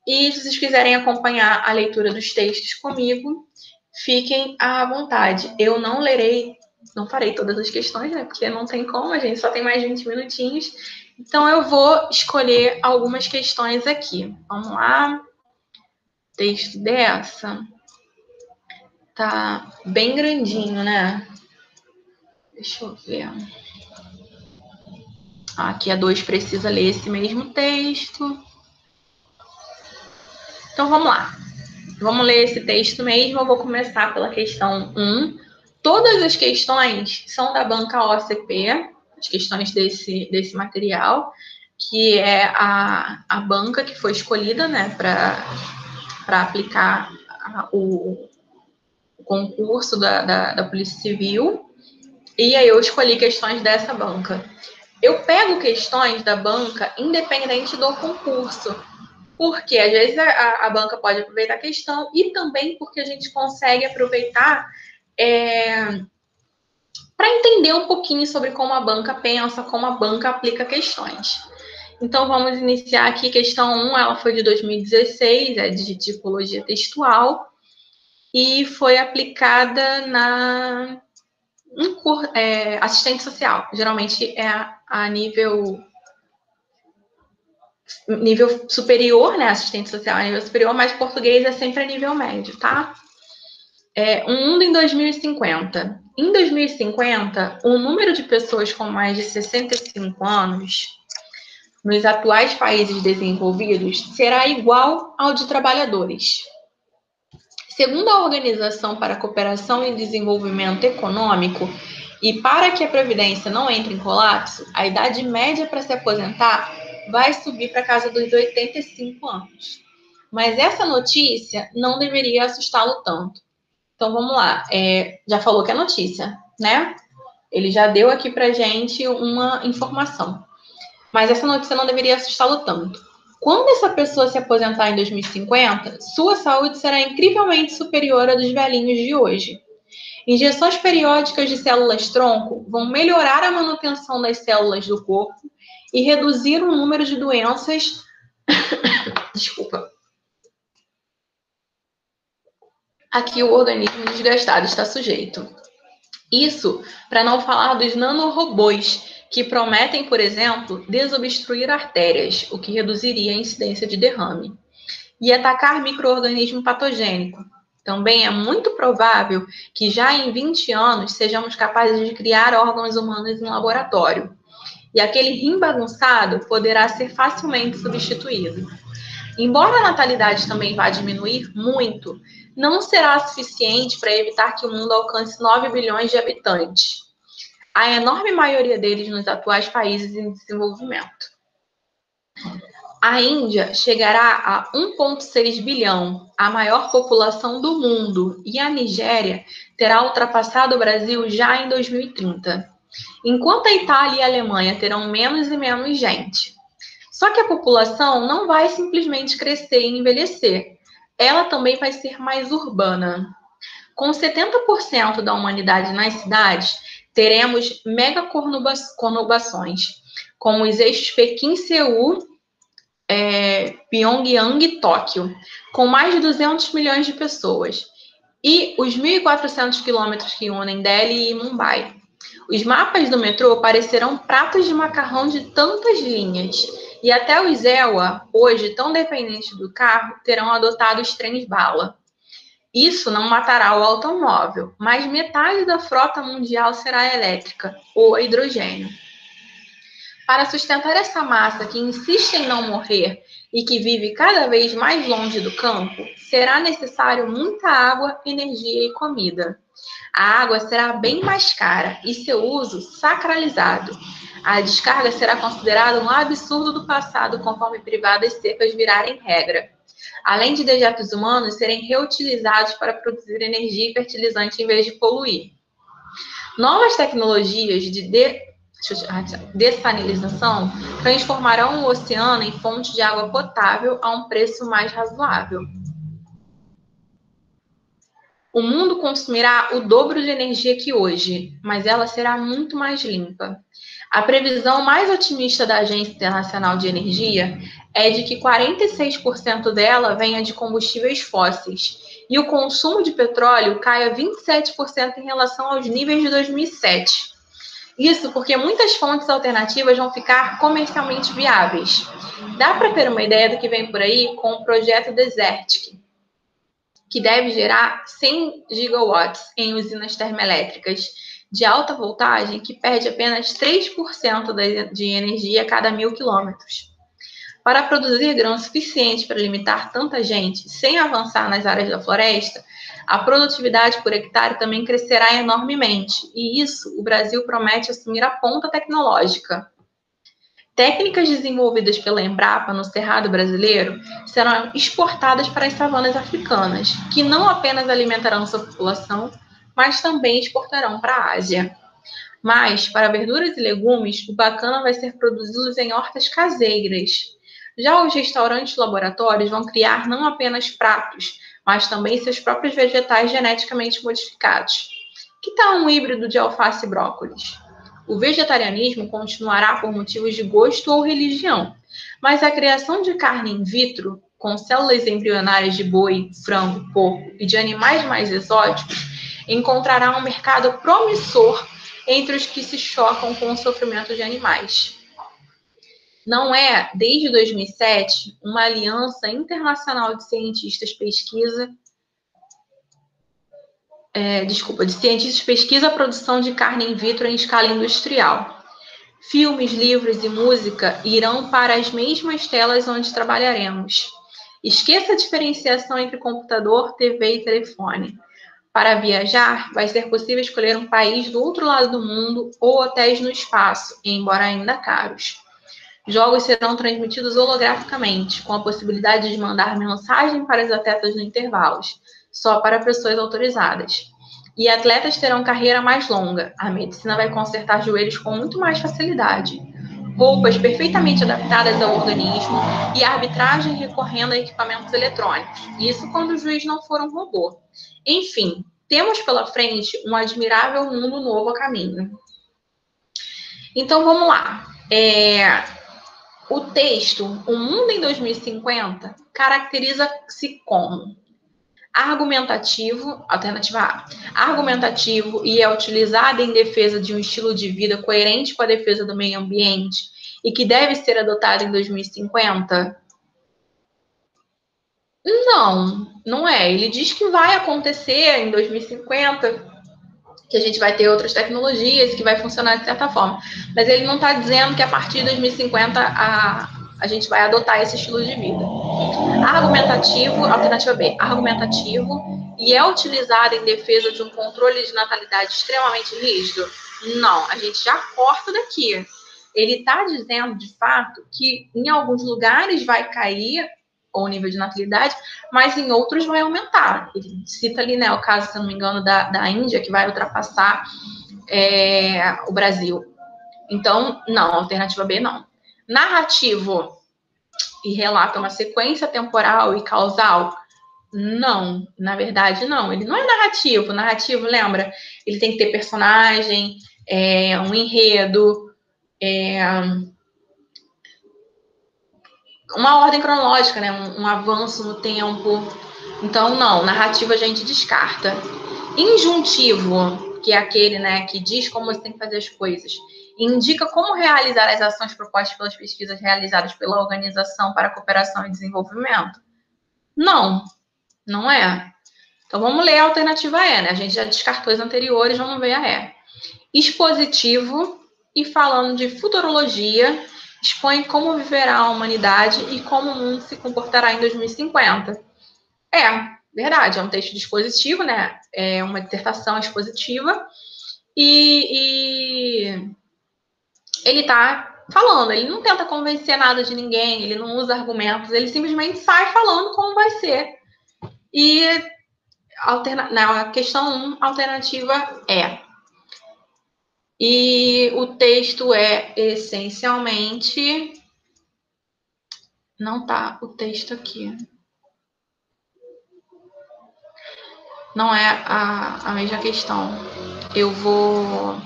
E se vocês quiserem acompanhar a leitura dos textos comigo, fiquem à vontade. Eu não farei todas as questões, né? Porque não tem como, a gente só tem mais 20 minutinhos. Então, eu vou escolher algumas questões aqui. Vamos lá. Texto dessa... Tá bem grandinho, né? Deixa eu ver. Aqui a 2 precisa ler esse mesmo texto. Então, vamos lá. Vamos ler esse texto mesmo. Eu vou começar pela questão 1. Todas as questões são da banca OCP, as questões desse material, que é a banca que foi escolhida, né, para aplicar o concurso da Polícia Civil. E aí eu escolhi questões dessa banca. Eu pego questões da banca independente do concurso, porque às vezes a banca pode aproveitar a questão e também porque a gente consegue aproveitar para entender um pouquinho sobre como a banca pensa, como a banca aplica questões. Então, vamos iniciar aqui. Questão 1, ela foi de 2016, é de tipologia textual, e foi aplicada na assistente social. Geralmente é a nível superior, né? Assistente social a nível superior, mas português é sempre a nível médio, tá? Um mundo em 2050. Em 2050, o número de pessoas com mais de 65 anos nos atuais países desenvolvidos será igual ao de trabalhadores. Segundo a Organização para a Cooperação e Desenvolvimento Econômico, e para que a Previdência não entre em colapso, a idade média para se aposentar vai subir para casa dos 85 anos. Mas essa notícia não deveria assustá-lo tanto. Então, vamos lá. Já falou que é notícia, né? Ele já deu aqui para gente uma informação. Mas essa notícia não deveria assustá-lo tanto. Quando essa pessoa se aposentar em 2050, sua saúde será incrivelmente superior à dos velhinhos de hoje. Injeções periódicas de células-tronco vão melhorar a manutenção das células do corpo e reduzir o número de doenças a que o organismo desgastado está sujeito. Isso para não falar dos nanorobôs, que prometem, por exemplo, desobstruir artérias, o que reduziria a incidência de derrame, e atacar micro-organismo patogênico. também é muito provável que já em 20 anos sejamos capazes de criar órgãos humanos em laboratório. E aquele rim bagunçado poderá ser facilmente substituído. Embora a natalidade também vá diminuir muito, não será suficiente para evitar que o mundo alcance 9 bilhões de habitantes, a enorme maioria deles nos atuais países em desenvolvimento. A Índia chegará a 1,6 bilhão, a maior população do mundo, e a Nigéria terá ultrapassado o Brasil já em 2030, enquanto a Itália e a Alemanha terão menos e menos gente. Só que a população não vai simplesmente crescer e envelhecer, ela também vai ser mais urbana. Com 70% da humanidade nas cidades, teremos megaconurbações, como os eixos Pequim-Seul, Pyongyang e Tóquio, com mais de 200 milhões de pessoas, e os 1.400 quilômetros que unem Delhi e Mumbai. Os mapas do metrô parecerão pratos de macarrão de tantas linhas, e até os EWA, hoje tão dependentes do carro, terão adotado os trens-bala. Isso não matará o automóvel, mas metade da frota mundial será elétrica ou a hidrogênio. Para sustentar essa massa que insiste em não morrer e que vive cada vez mais longe do campo, será necessário muita água, energia e comida. A água será bem mais cara e seu uso sacralizado. A descarga será considerada um absurdo do passado conforme privadas secas virarem regra, além de dejetos humanos serem reutilizados para produzir energia e fertilizante em vez de poluir. Novas tecnologias de dessalinização transformarão o oceano em fonte de água potável a um preço mais razoável. O mundo consumirá o dobro de energia que hoje, mas ela será muito mais limpa. A previsão mais otimista da Agência Internacional de Energia é de que 46% dela venha de combustíveis fósseis e o consumo de petróleo caia 27% em relação aos níveis de 2007. Isso porque muitas fontes alternativas vão ficar comercialmente viáveis. Dá para ter uma ideia do que vem por aí com o projeto Desertic, que deve gerar 100 gigawatts em usinas termoelétricas de alta voltagem que perde apenas 3% de energia a cada 1.000 quilômetros. Para produzir grão suficiente para limitar tanta gente sem avançar nas áreas da floresta, a produtividade por hectare também crescerá enormemente, e isso o Brasil promete assumir a ponta tecnológica. Técnicas desenvolvidas pela Embrapa no Cerrado brasileiro serão exportadas para as savanas africanas, que não apenas alimentarão sua população, mas também exportarão para a Ásia. Mas, para verduras e legumes, o bacana vai ser produzi-los em hortas caseiras. Já os restaurantes e laboratórios vão criar não apenas pratos, mas também seus próprios vegetais geneticamente modificados. Que tal um híbrido de alface e brócolis? O vegetarianismo continuará por motivos de gosto ou religião, mas a criação de carne in vitro, com células embrionárias de boi, frango, porco e de animais mais exóticos, encontrará um mercado promissor entre os que se chocam com o sofrimento de animais. Não é, desde 2007, uma aliança internacional de cientistas pesquisa a produção de carne in vitro em escala industrial. Filmes, livros e música irão para as mesmas telas onde trabalharemos. Esqueça a diferenciação entre computador, TV e telefone. Para viajar, vai ser possível escolher um país do outro lado do mundo ou hotéis no espaço, embora ainda caros. Jogos serão transmitidos holograficamente, com a possibilidade de mandar mensagem para os atletas no intervalos, só para pessoas autorizadas. E atletas terão carreira mais longa. A medicina vai consertar joelhos com muito mais facilidade. Roupas perfeitamente adaptadas ao organismo e a arbitragem recorrendo a equipamentos eletrônicos. Isso quando o juiz não for um robô. Enfim, temos pela frente um admirável mundo novo a caminho. Então, vamos lá. O texto, O Mundo em 2050, caracteriza-se como argumentativo, alternativa A, argumentativo e é utilizado em defesa de um estilo de vida coerente com a defesa do meio ambiente e que deve ser adotado em 2050. Não, não é. Ele diz que vai acontecer em 2050, que a gente vai ter outras tecnologias, que vai funcionar de certa forma. Mas ele não está dizendo que a partir de 2050 a gente vai adotar esse estilo de vida. Argumentativo, alternativa B, argumentativo e é utilizado em defesa de um controle de natalidade extremamente rígido? Não, a gente já corta daqui. Ele está dizendo, de fato, que em alguns lugares vai cair o nível de natalidade, mas em outros vai aumentar. Ele cita ali, né, o caso, se não me engano, da Índia, que vai ultrapassar o Brasil. Então, não, alternativa B, não. Narrativo e relata uma sequência temporal e causal? Não, na verdade, não. Ele não é narrativo. Narrativo, lembra? Ele tem que ter personagem, um enredo, uma ordem cronológica, né? Um avanço no tempo. Então, não, narrativa a gente descarta. Injuntivo, que é aquele, né, que diz como você tem que fazer as coisas, indica como realizar as ações propostas pelas pesquisas realizadas pela Organização para a Cooperação e Desenvolvimento? Não, não é. Então, vamos ler a alternativa E, né? A gente já descartou as anteriores, vamos ver a E. Expositivo e falando de futurologia, expõe como viverá a humanidade e como o mundo se comportará em 2050. Verdade, é um texto dispositivo, né? É uma dissertação expositiva e ele está falando, ele não tenta convencer nada de ninguém, ele não usa argumentos, ele simplesmente sai falando como vai ser. E na questão 1, alternativa é. E o texto é essencialmente. Não tá o texto aqui. Não é a mesma questão. Eu vou.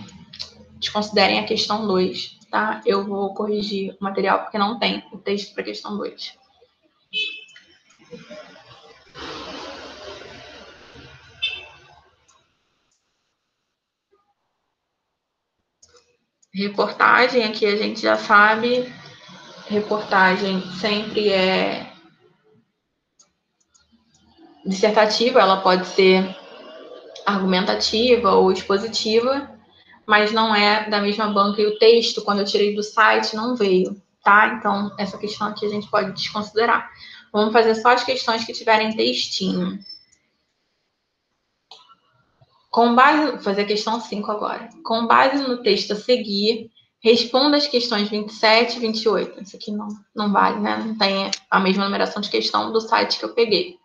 Desconsiderem a questão 2, tá? Eu vou corrigir o material porque não tem o texto para a questão 2. Reportagem, aqui a gente já sabe. Reportagem sempre é dissertativa, ela pode ser argumentativa ou expositiva, mas não é da mesma banca. E o texto, quando eu tirei do site, não veio, tá? Então, essa questão aqui a gente pode desconsiderar. Vamos fazer só as questões que tiverem textinho. Vou fazer a questão 5 agora. Com base no texto a seguir, responda as questões 27 e 28. Isso aqui não vale, né? Não tem a mesma numeração de questão do site que eu peguei.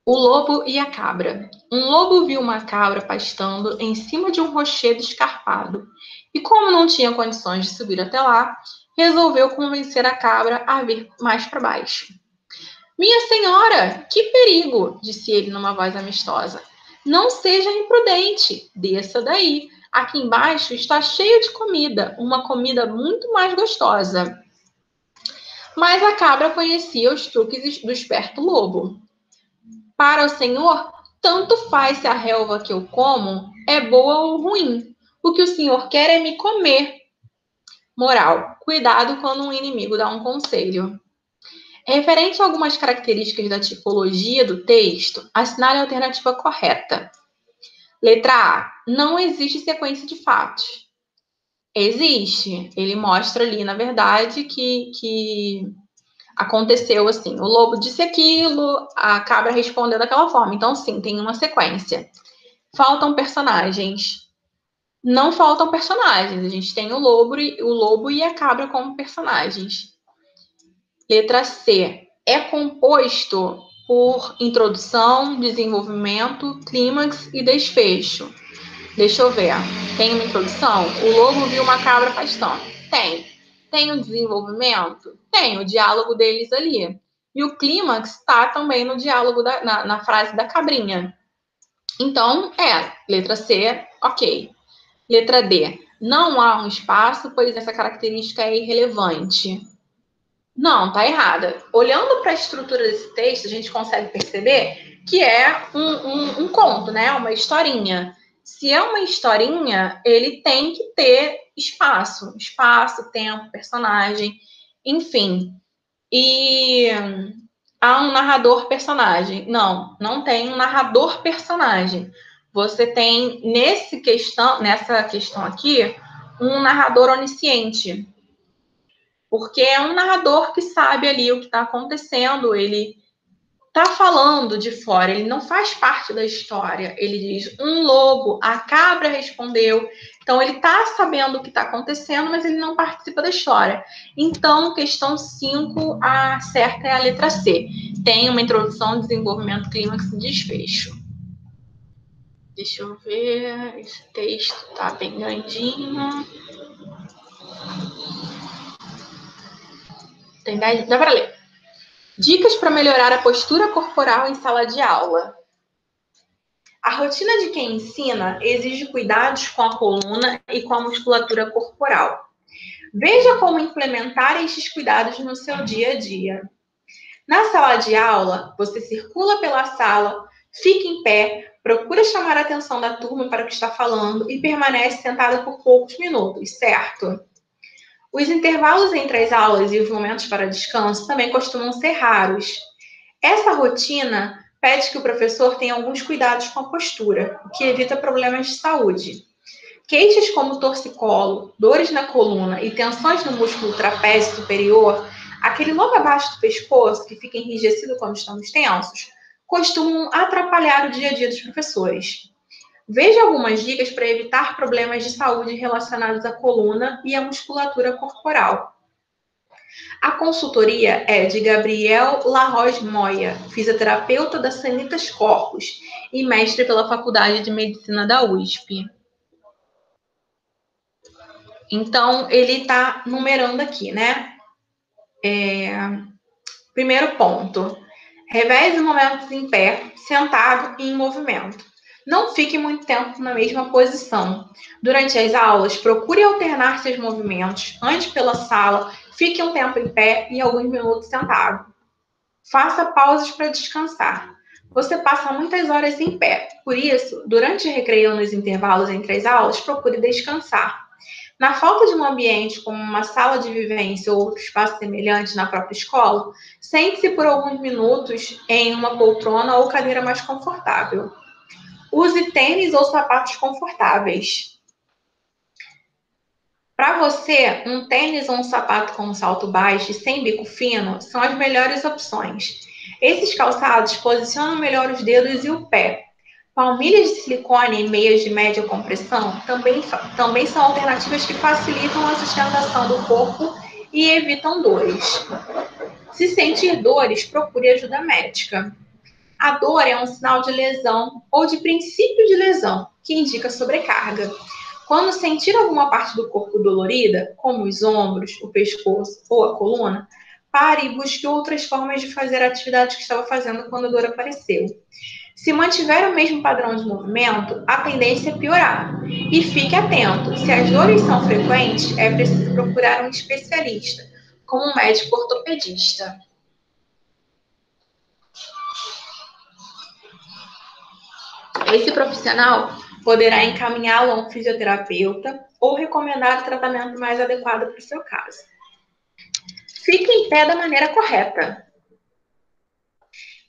O lobo e a cabra. Um lobo viu uma cabra pastando em cima de um rochedo escarpado. E como não tinha condições de subir até lá, resolveu convencer a cabra a vir mais para baixo. Minha senhora, que perigo! Disse ele numa voz amistosa. Não seja imprudente, desça daí. Aqui embaixo está cheio de comida, uma comida muito mais gostosa. Mas a cabra conhecia os truques do esperto lobo. Para o senhor, tanto faz se a relva que eu como é boa ou ruim. O que o senhor quer é me comer. Moral: cuidado quando um inimigo dá um conselho. Referente a algumas características da tipologia do texto, assinale a alternativa correta. Letra A. Não existe sequência de fatos. Existe. Ele mostra ali, na verdade, que aconteceu assim. O lobo disse aquilo, a cabra respondeu daquela forma. Então, sim, tem uma sequência. Faltam personagens. Não faltam personagens. A gente tem o lobo e a cabra como personagens. Letra C. É composto por introdução, desenvolvimento, clímax e desfecho. Deixa eu ver. Tem uma introdução? O lobo viu uma cabra pastando. Tem. Tem o desenvolvimento? Tem o diálogo deles ali. E o clímax está também no diálogo, na frase da cabrinha. Então, letra C, ok. Letra D. Não há um espaço, pois essa característica é irrelevante. Não, tá errada. Olhando para a estrutura desse texto, a gente consegue perceber que é um conto, né? Uma historinha. Se é uma historinha, ele tem que ter espaço, tempo, personagem, enfim. E há um narrador personagem. Não, não tem um narrador personagem. Você tem nessa questão aqui um narrador onisciente, porque é um narrador que sabe ali o que está acontecendo, ele está falando de fora, ele não faz parte da história. Ele diz: um lobo, a cabra respondeu. Então, ele está sabendo o que está acontecendo, mas ele não participa da história. Então, questão 5, a certa é a letra C. Tem uma introdução, desenvolvimento, clímax e desfecho. Deixa eu ver. Esse texto está bem grandinho. Dá para ler. Dicas para melhorar a postura corporal em sala de aula. A rotina de quem ensina exige cuidados com a coluna e com a musculatura corporal. Veja como implementar estes cuidados no seu dia a dia. Na sala de aula, você circula pela sala, fica em pé, procura chamar a atenção da turma para o que está falando e permanece sentada por poucos minutos, certo? Os intervalos entre as aulas e os momentos para descanso também costumam ser raros. Essa rotina pede que o professor tenha alguns cuidados com a postura, o que evita problemas de saúde. Queixas como torcicolo, dores na coluna e tensões no músculo trapézio superior, aquele logo abaixo do pescoço que fica enrijecido quando estamos tensos, costumam atrapalhar o dia a dia dos professores. Veja algumas dicas para evitar problemas de saúde relacionados à coluna e à musculatura corporal. A consultoria é de Gabriel Larroz Moya, fisioterapeuta da Sanitas Corpus e mestre pela Faculdade de Medicina da USP. Então, ele está numerando aqui, né? Primeiro ponto. Reveze momentos em pé, sentado e em movimento. Não fique muito tempo na mesma posição. Durante as aulas, procure alternar seus movimentos. Ande pela sala, fique um tempo em pé e alguns minutos sentado. Faça pausas para descansar. Você passa muitas horas em pé, por isso, durante o recreio nos intervalos entre as aulas, procure descansar. Na falta de um ambiente como uma sala de vivência ou outro espaço semelhante na própria escola, sente-se por alguns minutos em uma poltrona ou cadeira mais confortável. Use tênis ou sapatos confortáveis. Para você, um tênis ou um sapato com um salto baixo e sem bico fino são as melhores opções. Esses calçados posicionam melhor os dedos e o pé. Palmilhas de silicone e meias de média compressão também são alternativas que facilitam a sustentação do corpo e evitam dores. Se sentir dores, procure ajuda médica. A dor é um sinal de lesão ou de princípio de lesão, que indica sobrecarga. Quando sentir alguma parte do corpo dolorida, como os ombros, o pescoço ou a coluna, pare e busque outras formas de fazer a atividade que estava fazendo quando a dor apareceu. Se mantiver o mesmo padrão de movimento, a tendência é piorar. E fique atento, se as dores são frequentes, é preciso procurar um especialista, como um médico ortopedista. Esse profissional poderá encaminhá-lo a um fisioterapeuta ou recomendar o tratamento mais adequado para o seu caso. Fique em pé da maneira correta.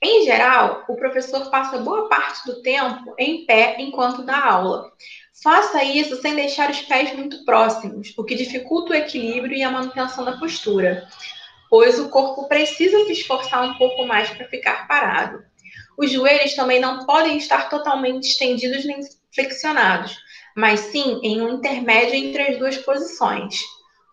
Em geral, o professor passa boa parte do tempo em pé enquanto dá aula. Faça isso sem deixar os pés muito próximos, o que dificulta o equilíbrio e a manutenção da postura, pois o corpo precisa se esforçar um pouco mais para ficar parado. Os joelhos também não podem estar totalmente estendidos nem flexionados, mas sim em um intermédio entre as duas posições.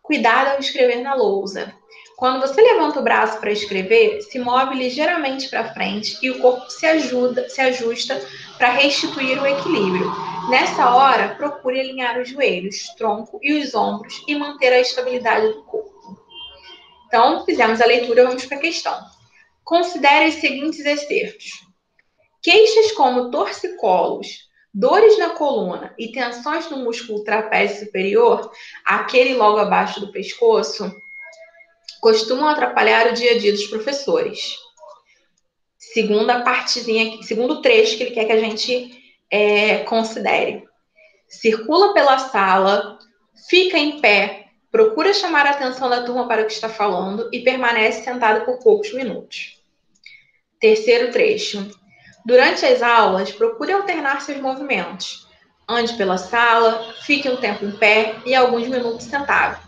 Cuidado ao escrever na lousa. Quando você levanta o braço para escrever, se move ligeiramente para frente e o corpo se ajusta para restituir o equilíbrio. Nessa hora, procure alinhar os joelhos, tronco e os ombros e manter a estabilidade do corpo. Então, fizemos a leitura, vamos para a questão. Considere os seguintes excertos. Queixas como torcicolos, dores na coluna e tensões no músculo trapézio superior, aquele logo abaixo do pescoço, costumam atrapalhar o dia a dia dos professores. Segundo trecho que ele quer que a gente considere. Circula pela sala, fica em pé, procura chamar a atenção da turma para o que está falando e permanece sentado por poucos minutos. Terceiro trecho. Durante as aulas, procure alternar seus movimentos. Ande pela sala, fique um tempo em pé e alguns minutos sentado.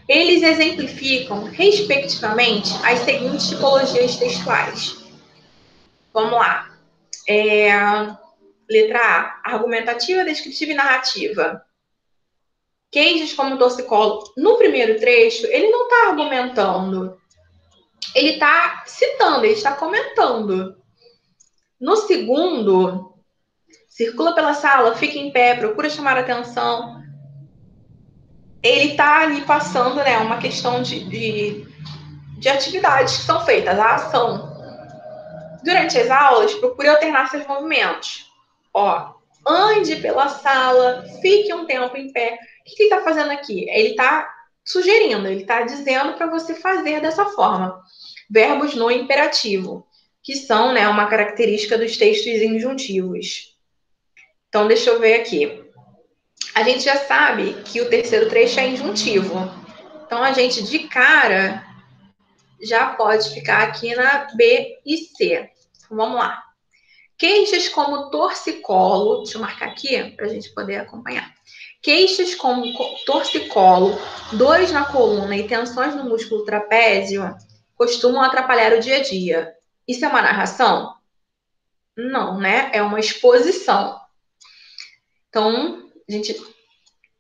Eles exemplificam, respectivamente, as seguintes tipologias textuais. Vamos lá. Letra A. Argumentativa, descritiva e narrativa. Queixos como torcicolo. No primeiro trecho, ele não está argumentando. Ele está citando, ele está comentando. No segundo, circula pela sala, fica em pé, procura chamar a atenção. Ele está ali passando, né, uma questão de atividades que são feitas, a ação. Durante as aulas, procure alternar seus movimentos. Ande pela sala, fique um tempo em pé. O que ele está fazendo aqui? Ele está sugerindo, ele está dizendo para você fazer dessa forma. Verbos no imperativo, que são, né, uma característica dos textos injuntivos. Então, deixa eu ver aqui. A gente já sabe que o terceiro trecho é injuntivo. Então, a gente, de cara, já pode ficar aqui na B e C. Então, vamos lá. Queixas como torcicolo, deixa eu marcar aqui para a gente poder acompanhar. Queixas como torcicolo, dores na coluna e tensões no músculo trapézio costumam atrapalhar o dia a dia. Isso é uma narração? Não, né? É uma exposição. Então, a gente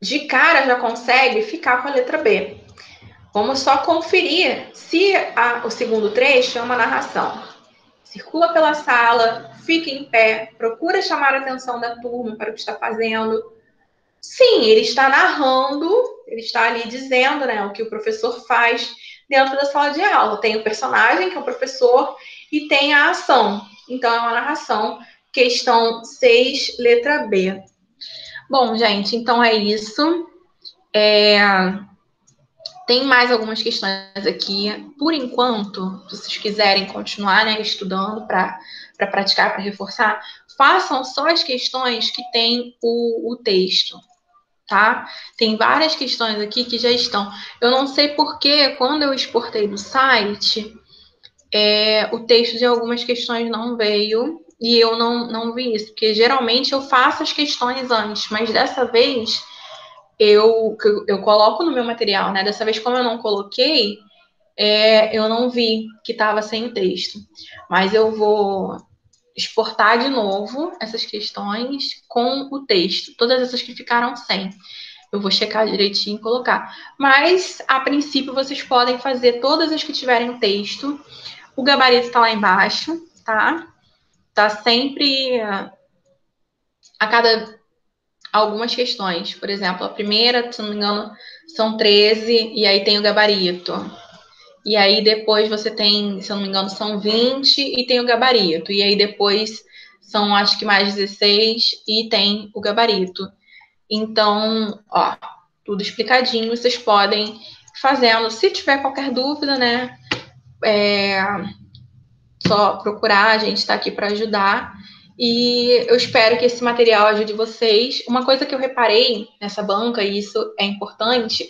de cara já consegue ficar com a letra B. Vamos só conferir se o segundo trecho é uma narração. Circula pela sala, fica em pé, procura chamar a atenção da turma para o que está fazendo. Sim, ele está narrando, ele está ali dizendo, né, o que o professor faz dentro da sala de aula. Tem o personagem, que é o professor, e tem a ação. Então, é uma narração. Questão 6, letra B. Bom, gente, então é isso. Tem mais algumas questões aqui. Por enquanto, se vocês quiserem continuar, né, estudando para praticar, para reforçar, façam só as questões que tem o texto, tá? Tem várias questões aqui que já estão. Eu não sei porque, quando eu exportei do site, o texto de algumas questões não veio e eu não vi isso, porque geralmente eu faço as questões antes, mas dessa vez eu coloco no meu material, né? Dessa vez, como eu não coloquei, eu não vi que estava sem o texto. Mas eu vou exportar de novo essas questões com o texto. Todas essas que ficaram sem. Eu vou checar direitinho e colocar. Mas, a princípio, vocês podem fazer todas as que tiverem texto. O gabarito está lá embaixo, tá? Tá sempre a cada algumas questões. Por exemplo, a primeira, se não me engano, são 13, e aí tem o gabarito. E aí depois você tem, se eu não me engano, são 20 e tem o gabarito. E aí depois são, acho que mais 16 e tem o gabarito. Então, tudo explicadinho, vocês podem ir fazendo. Se tiver qualquer dúvida, né, só procurar, a gente está aqui para ajudar. E eu espero que esse material ajude vocês. Uma coisa que eu reparei nessa banca, e isso é importante,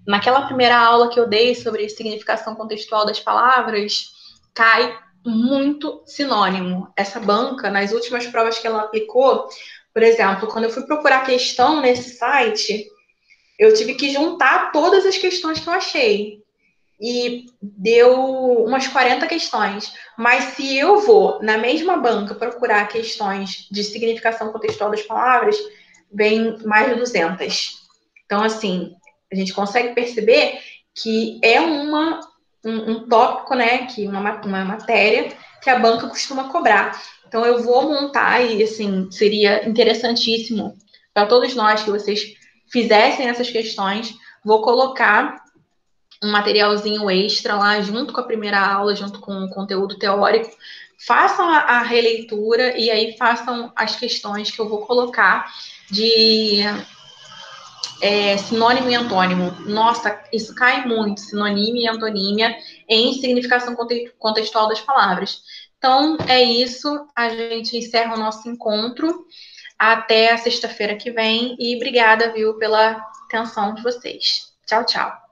naquela primeira aula que eu dei sobre significação contextual das palavras, cai muito sinônimo. Essa banca, nas últimas provas que ela aplicou, por exemplo, quando eu fui procurar questão nesse site, eu tive que juntar todas as questões que eu achei. E deu umas 40 questões. Mas se eu vou na mesma banca procurar questões de significação contextual das palavras, vem mais de 200. Então, assim, a gente consegue perceber que é um tópico, né, que uma matéria que a banca costuma cobrar. Então, eu vou montar e, assim, seria interessantíssimo para todos nós que vocês fizessem essas questões. Vou colocar um materialzinho extra lá, junto com a primeira aula, junto com o conteúdo teórico. Façam a releitura e aí façam as questões que eu vou colocar de sinônimo e antônimo. Nossa, isso cai muito, sinônimo e antonímia em significação contextual das palavras. Então, é isso. A gente encerra o nosso encontro. Até a sexta-feira que vem. E obrigada, viu, pela atenção de vocês. Tchau, tchau.